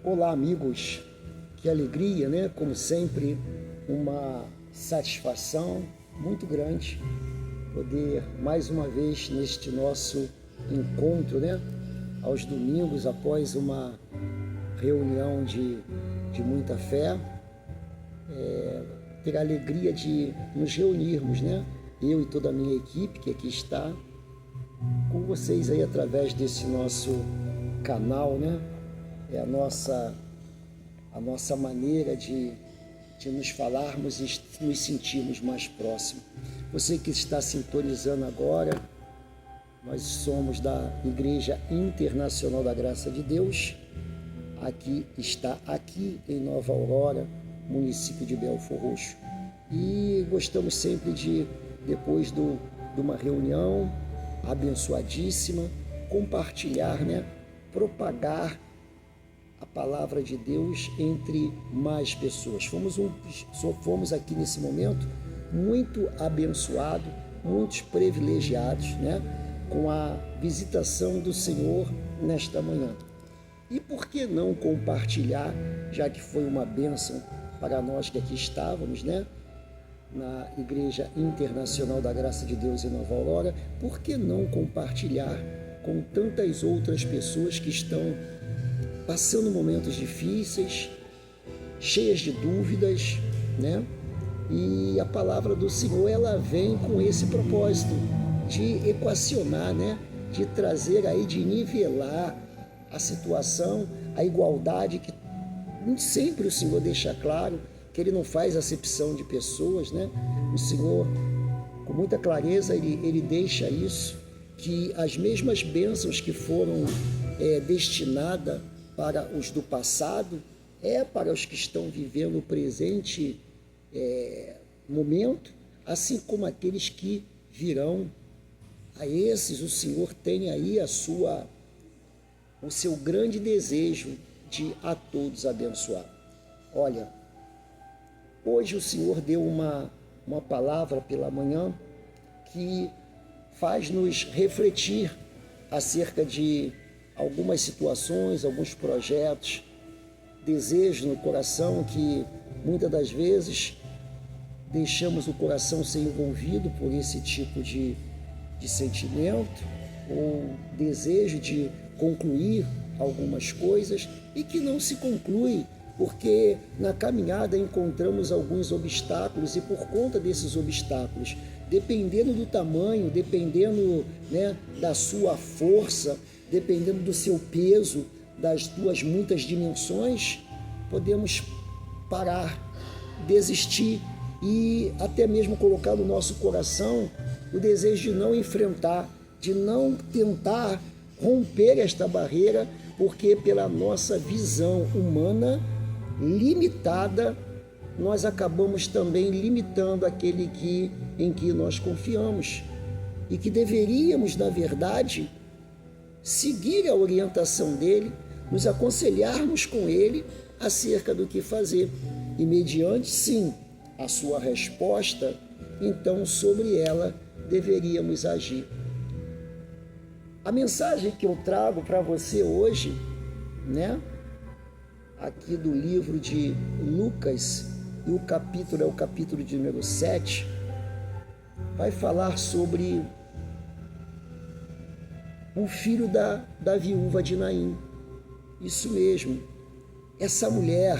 Olá, amigos, que alegria, né? Como sempre, uma satisfação muito grande poder mais uma vez neste nosso encontro, né? Aos domingos, após uma reunião de muita fé, ter a alegria de nos reunirmos, né? Eu e toda a minha equipe que aqui está, com vocês aí através desse nosso canal, né? É a nossa maneira de nos falarmos e nos sentirmos mais próximos. Você que está sintonizando agora, nós somos da Igreja Internacional da Graça de Deus, aqui em Nova Aurora, município de Belfor Roxo. E gostamos sempre de, depois de uma reunião abençoadíssima, compartilhar, né? Propagar a palavra de Deus entre mais pessoas. Fomos aqui nesse momento muito abençoados, muitos privilegiados, né? Com a visitação do Senhor nesta manhã. E por que não compartilhar, já que foi uma bênção para nós que aqui estávamos, né? Na Igreja Internacional da Graça de Deus em Nova Aurora, por que não compartilhar com tantas outras pessoas que estão passando momentos difíceis, cheias de dúvidas, né? E a palavra do Senhor, ela vem com esse propósito de equacionar, né? De trazer aí, de nivelar a situação, a igualdade, que sempre o Senhor deixa claro que Ele não faz acepção de pessoas, né? O Senhor, com muita clareza, Ele deixa isso, que as mesmas bênçãos que foram destinadas para os do passado, para os que estão vivendo o presente momento, assim como aqueles que virão. A esses o Senhor tem aí o seu grande desejo de a todos abençoar. Olha, hoje o Senhor deu uma palavra pela manhã que faz nos refletir acerca de algumas situações, alguns projetos, desejos no coração que muitas das vezes deixamos o coração ser envolvido por esse tipo de sentimento ou desejo de concluir algumas coisas e que não se conclui porque na caminhada encontramos alguns obstáculos e por conta desses obstáculos, dependendo do tamanho, dependendo, né, da sua força, dependendo do seu peso, das suas muitas dimensões, podemos parar, desistir e até mesmo colocar no nosso coração o desejo de não enfrentar, de não tentar romper esta barreira, porque pela nossa visão humana limitada, nós acabamos também limitando aquele em que nós confiamos e que deveríamos, na verdade, seguir a orientação dele, nos aconselharmos com ele acerca do que fazer. E mediante, sim, a sua resposta, então sobre ela deveríamos agir. A mensagem que eu trago para você hoje, né, aqui do livro de Lucas, e o capítulo é o capítulo de número 7, vai falar sobre o filho da viúva de Naim. Isso mesmo, essa mulher,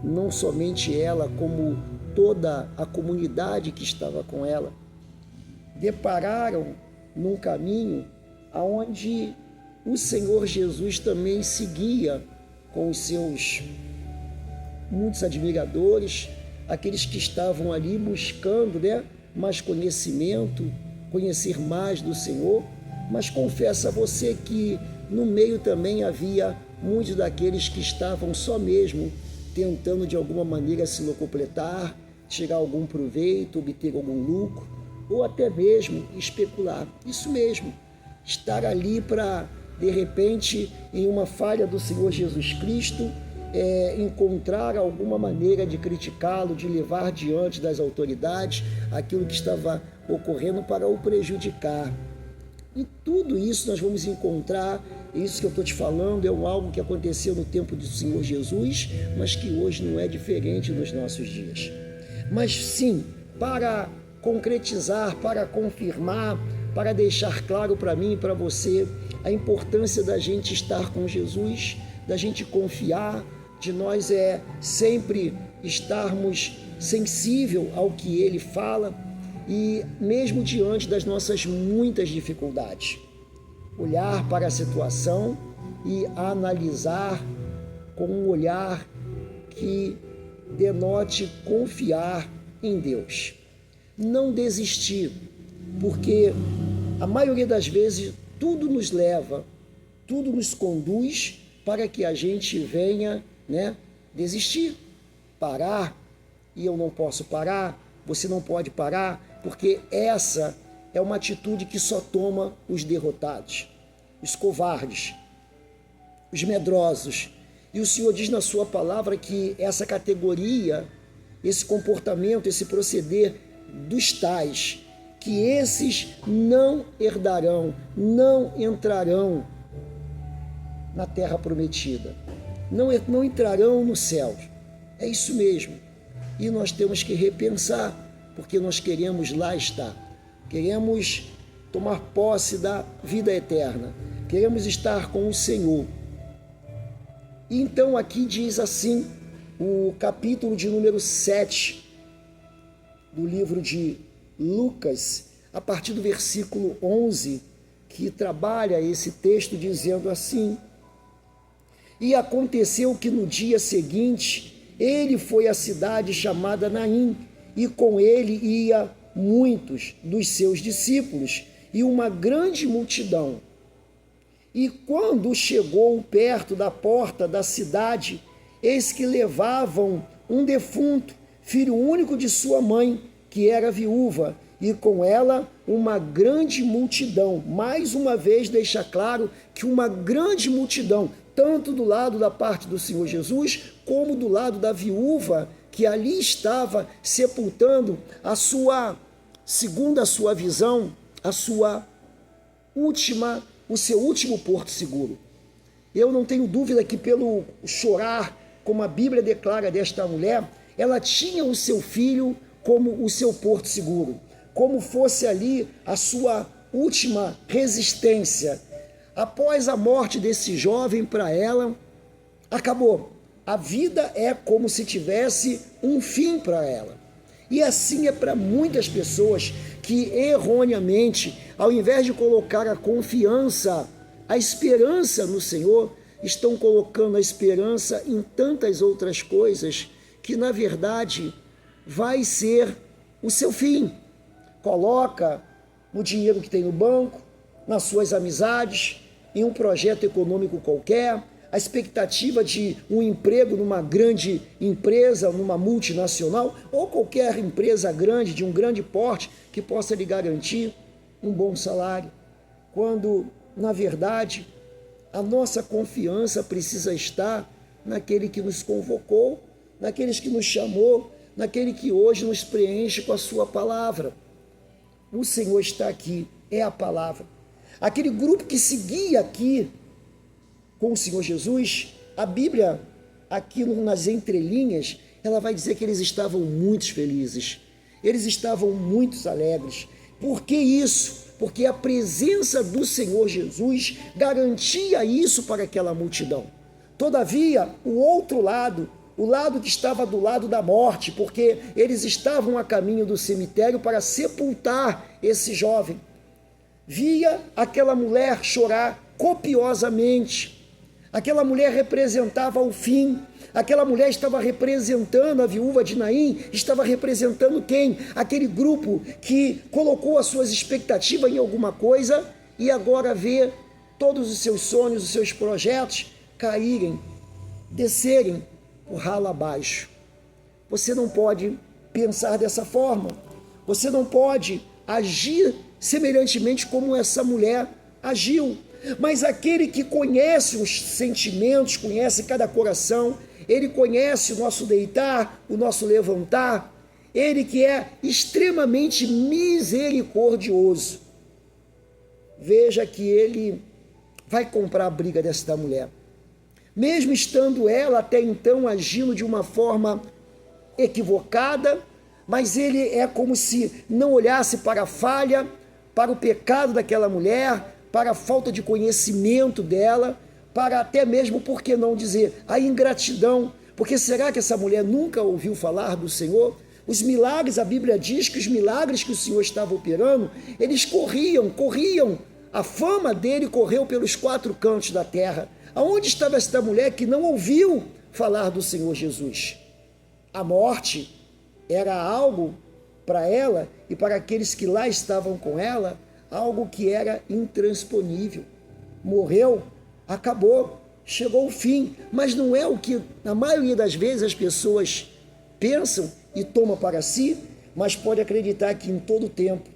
não somente ela, como toda a comunidade que estava com ela, depararam num caminho aonde o Senhor Jesus também seguia com os seus muitos admiradores, aqueles que estavam ali buscando, né, mais conhecimento, conhecer mais do Senhor. Mas confesso a você que no meio também havia muitos daqueles que estavam só mesmo tentando de alguma maneira se locupletar, tirar algum proveito, obter algum lucro, ou até mesmo especular. Isso mesmo, estar ali para, de repente, em uma falha do Senhor Jesus Cristo, encontrar alguma maneira de criticá-lo, de levar diante das autoridades aquilo que estava ocorrendo para o prejudicar. E tudo isso nós vamos encontrar Isso que eu estou te falando é algo que aconteceu no tempo do Senhor Jesus, mas que hoje não é diferente nos nossos dias. Mas sim, para concretizar, para confirmar, para deixar claro para mim e para você a importância da gente estar com Jesus, da gente confiar, de nós sempre estarmos sensível ao que Ele fala e mesmo diante das nossas muitas dificuldades, olhar para a situação e analisar com um olhar que denote confiar em Deus. Não desistir, porque a maioria das vezes tudo nos leva, tudo nos conduz para que a gente venha, desistir, parar, e eu não posso parar, você não pode parar, porque essa é uma atitude que só toma os derrotados, os covardes, os medrosos. E o Senhor diz na sua palavra que essa categoria, esse comportamento, esse proceder dos tais, que esses não herdarão, não entrarão na terra prometida, não entrarão no céu. É isso mesmo. E nós temos que repensar, porque nós queremos lá estar. Queremos tomar posse da vida eterna. Queremos estar com o Senhor. E então aqui diz assim, o capítulo de número 7 do livro de Lucas, a partir do versículo 11, que trabalha esse texto dizendo assim: E aconteceu que no dia seguinte ele foi à cidade chamada Naim, e com ele ia muitos dos seus discípulos e uma grande multidão. E quando chegou perto da porta da cidade, eis que levavam um defunto, filho único de sua mãe, que era viúva, e com ela uma grande multidão. Mais uma vez deixa claro que uma grande multidão, tanto do lado da parte do Senhor Jesus, como do lado da viúva, que ali estava sepultando segundo a sua visão, o seu último porto seguro. Eu não tenho dúvida que pelo chorar, como a Bíblia declara desta mulher, ela tinha o seu filho como o seu porto seguro, como fosse ali a sua última resistência. Após a morte desse jovem, para ela, acabou. A vida é como se tivesse um fim para ela. E assim é para muitas pessoas que erroneamente, ao invés de colocar a confiança, a esperança no Senhor, estão colocando a esperança em tantas outras coisas que, na verdade, vai ser o seu fim. Coloca no dinheiro que tem no banco, nas suas amizades, em um projeto econômico qualquer, a expectativa de um emprego numa grande empresa, numa multinacional, ou qualquer empresa grande, de um grande porte, que possa lhe garantir um bom salário. Quando, na verdade, a nossa confiança precisa estar naquele que nos convocou, naqueles que nos chamou, naquele que hoje nos preenche com a sua palavra. O Senhor está aqui, é a palavra. Aquele grupo que seguia aqui com o Senhor Jesus, a Bíblia, aqui nas entrelinhas, ela vai dizer que eles estavam muito felizes, eles estavam muito alegres. Por que isso? Porque a presença do Senhor Jesus garantia isso para aquela multidão. Todavia, o outro lado, o lado que estava do lado da morte, porque eles estavam a caminho do cemitério para sepultar esse jovem, via aquela mulher chorar copiosamente. Aquela mulher representava o fim. Aquela mulher estava representando, a viúva de Naim, estava representando quem? Aquele grupo que colocou as suas expectativas em alguma coisa e agora vê todos os seus sonhos, os seus projetos caírem, descerem por ralo abaixo. Você não pode pensar dessa forma. Você não pode agir semelhantemente como essa mulher agiu. Mas aquele que conhece os sentimentos, conhece cada coração, ele conhece o nosso deitar, o nosso levantar, ele que é extremamente misericordioso. Veja que ele vai comprar a briga desta mulher. Mesmo estando ela até então agindo de uma forma equivocada, mas ele é como se não olhasse para a falha, para o pecado daquela mulher, para a falta de conhecimento dela, para até mesmo, por que não dizer, a ingratidão. Porque será que essa mulher nunca ouviu falar do Senhor? Os milagres, a Bíblia diz que os milagres que o Senhor estava operando, eles corriam, a fama dele correu pelos 4 cantos da terra. Aonde estava esta mulher que não ouviu falar do Senhor Jesus? A morte era algo para ela e para aqueles que lá estavam com ela, algo que era intransponível. Morreu, acabou, chegou o fim, mas não é o que na maioria das vezes as pessoas pensam e tomam para si, mas pode acreditar que em todo tempo,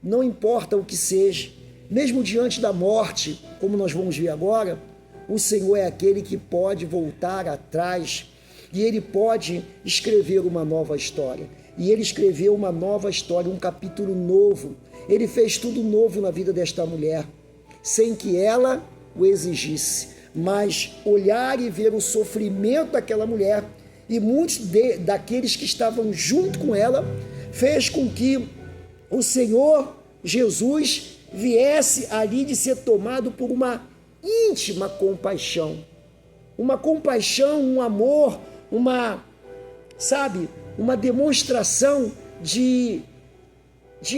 não importa o que seja, mesmo diante da morte, como nós vamos ver agora, o Senhor é aquele que pode voltar atrás e Ele pode escrever uma nova história. E Ele escreveu uma nova história, um capítulo novo. Ele fez tudo novo na vida desta mulher, sem que ela o exigisse. Mas olhar e ver o sofrimento daquela mulher e muitos daqueles que estavam junto com ela, fez com que o Senhor Jesus viesse ali de ser tomado por uma íntima compaixão, um amor, uma demonstração de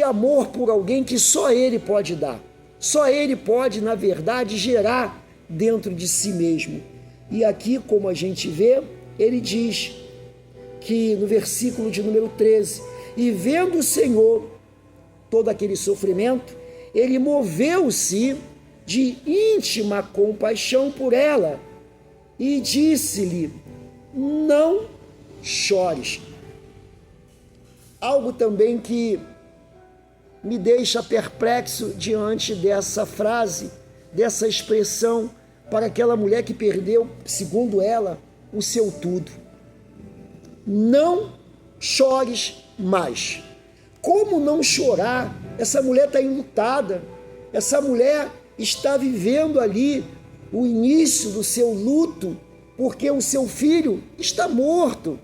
amor por alguém que só Ele pode dar, só Ele pode, na verdade, gerar dentro de si mesmo. E aqui, como a gente vê, ele diz que no versículo de número 13, e vendo o Senhor todo aquele sofrimento, ele moveu-se de íntima compaixão por ela e disse-lhe, não chores. Algo também que me deixa perplexo diante dessa frase, dessa expressão para aquela mulher que perdeu, segundo ela, o seu tudo. Não chores mais. Como não chorar? Essa mulher está enlutada, essa mulher está vivendo ali o início do seu luto, porque o seu filho está morto,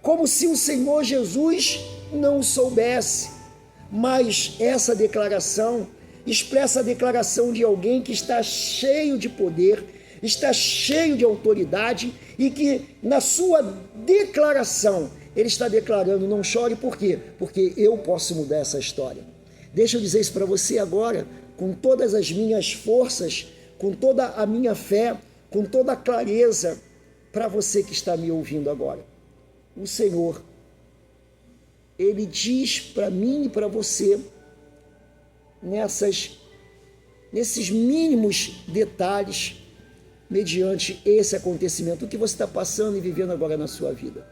como se o Senhor Jesus não soubesse. Mas essa declaração expressa a declaração de alguém que está cheio de poder, está cheio de autoridade e que na sua declaração ele está declarando, não chore, por quê? Porque eu posso mudar essa história. Deixa eu dizer isso para você agora, com todas as minhas forças, com toda a minha fé, com toda a clareza, para você que está me ouvindo agora. O Senhor, Ele diz para mim e para você, nesses mínimos detalhes, mediante esse acontecimento, o que você está passando e vivendo agora na sua vida.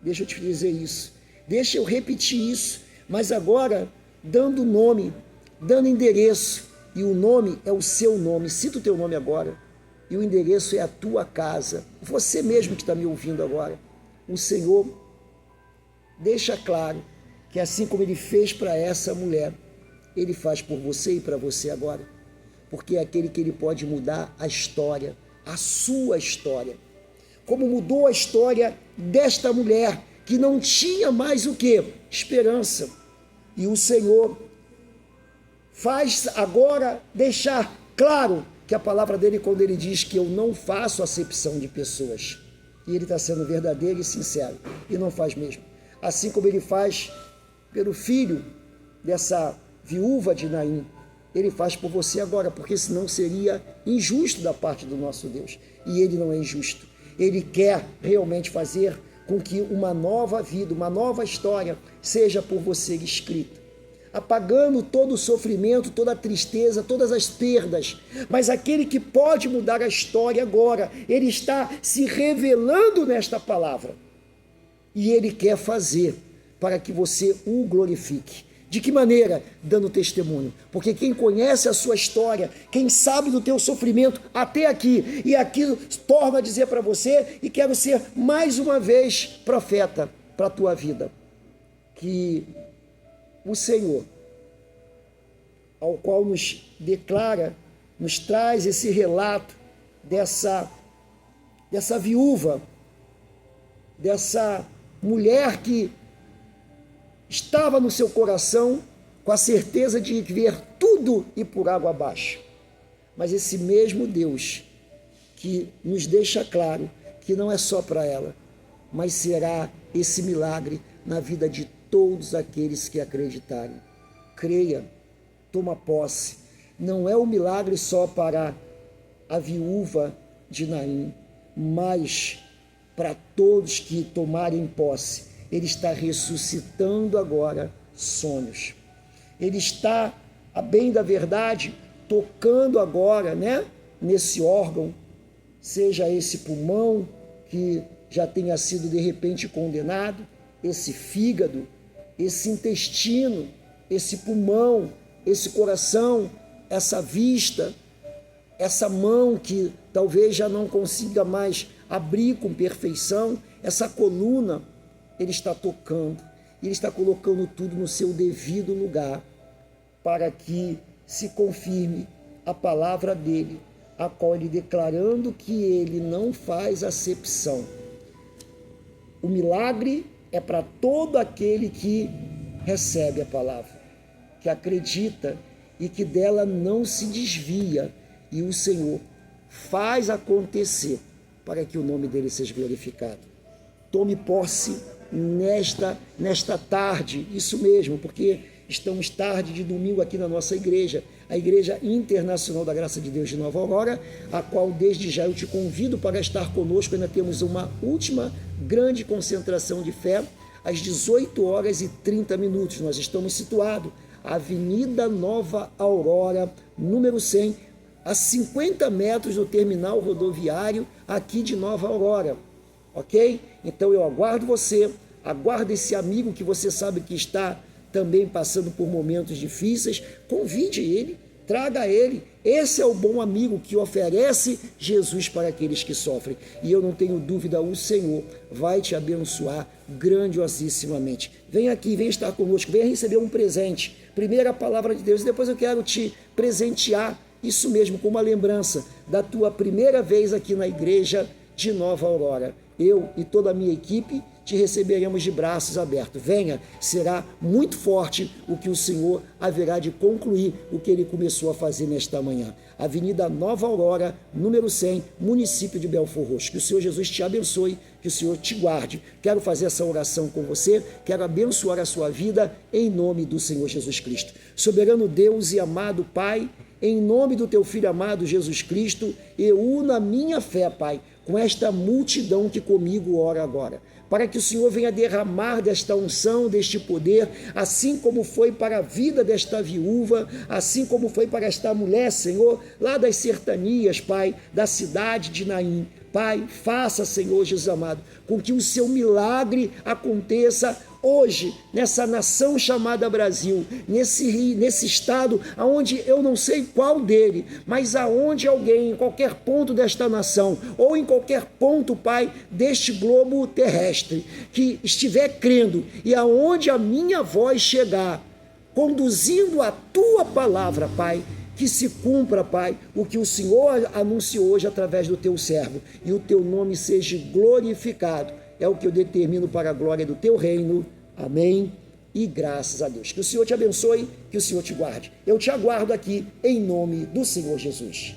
Deixa eu te dizer isso, deixa eu repetir isso, mas agora dando nome, dando endereço, e o nome é o seu nome, cita o teu nome agora, e o endereço é a tua casa, você mesmo que está me ouvindo agora. O Senhor deixa claro que assim como Ele fez para essa mulher, Ele faz por você e para você agora, porque é aquele que Ele pode mudar a história, a sua história, como mudou a história desta mulher, que não tinha mais o quê? Esperança. E o Senhor faz agora deixar claro que a palavra dele, quando ele diz que eu não faço acepção de pessoas, e ele está sendo verdadeiro e sincero, e não faz mesmo. Assim como ele faz pelo filho dessa viúva de Naim, ele faz por você agora, porque senão seria injusto da parte do nosso Deus. E ele não é injusto. Ele quer realmente fazer com que uma nova vida, uma nova história seja por você escrita, apagando todo o sofrimento, toda a tristeza, todas as perdas. Mas aquele que pode mudar a história agora, ele está se revelando nesta palavra. E ele quer fazer para que você o glorifique. De que maneira? Dando testemunho. Porque quem conhece a sua história, quem sabe do teu sofrimento até aqui, e aqui torna a dizer para você, e quero ser mais uma vez profeta para a tua vida, que o Senhor, ao qual nos declara nos traz esse relato dessa viúva, dessa mulher que estava no seu coração com a certeza de ver tudo ir por água abaixo. Mas esse mesmo Deus que nos deixa claro que não é só para ela, mas será esse milagre na vida de todos aqueles que acreditarem. Creia, toma posse. Não é um milagre só para a viúva de Naim, mas para todos que tomarem posse. Ele está ressuscitando agora sonhos. Ele está, a bem da verdade, tocando agora, nesse órgão, seja esse pulmão que já tenha sido de repente condenado, esse fígado, esse intestino, esse pulmão, esse coração, essa vista, essa mão que talvez já não consiga mais abrir com perfeição, essa coluna, ele está tocando, ele está colocando tudo no seu devido lugar, para que se confirme a palavra dele, a qual ele declarando que ele não faz acepção. O milagre é para todo aquele que recebe a palavra, que acredita e que dela não se desvia, e o Senhor faz acontecer para que o nome dele seja glorificado. Tome posse nesta tarde, isso mesmo, porque estamos tarde de domingo aqui na nossa igreja, a Igreja Internacional da Graça de Deus de Nova Aurora, a qual desde já eu te convido para estar conosco. Ainda temos uma última grande concentração de fé, às 18h30. Nós estamos situados Avenida Nova Aurora, número 100, a 50 metros do terminal rodoviário aqui de Nova Aurora, ok? Então eu aguardo você, aguardo esse amigo que você sabe que está também passando por momentos difíceis, convide ele, traga ele. Esse é o bom amigo que oferece Jesus para aqueles que sofrem. E eu não tenho dúvida, o Senhor vai te abençoar grandiosissimamente. Vem aqui, vem estar conosco, venha receber um presente. Primeiro a palavra de Deus, e depois eu quero te presentear, isso mesmo, com uma lembrança da tua primeira vez aqui na igreja de Nova Aurora. Eu e toda a minha equipe te receberemos de braços abertos. Venha, será muito forte o que o Senhor haverá de concluir, o que ele começou a fazer nesta manhã. Avenida Nova Aurora, número 100, município de Belford Roxo. Que o Senhor Jesus te abençoe, que o Senhor te guarde. Quero fazer essa oração com você, quero abençoar a sua vida em nome do Senhor Jesus Cristo. Soberano Deus e amado Pai, em nome do teu Filho amado Jesus Cristo, eu uno a minha fé, Pai, com esta multidão que comigo ora agora, para que o Senhor venha derramar desta unção, deste poder, assim como foi para a vida desta viúva, assim como foi para esta mulher, Senhor, lá das sertanias, Pai, da cidade de Naim. Pai, faça, Senhor Jesus amado, com que o seu milagre aconteça hoje, nessa nação chamada Brasil, nesse estado, aonde eu não sei qual dele, mas aonde alguém, em qualquer ponto desta nação, ou em qualquer ponto, Pai, deste globo terrestre, que estiver crendo, e aonde a minha voz chegar, conduzindo a tua palavra, Pai, que se cumpra, Pai, o que o Senhor anunciou hoje através do teu servo, e o teu nome seja glorificado. É o que eu determino para a glória do teu reino. Amém. E graças a Deus. Que o Senhor te abençoe, que o Senhor te guarde. Eu te aguardo aqui em nome do Senhor Jesus.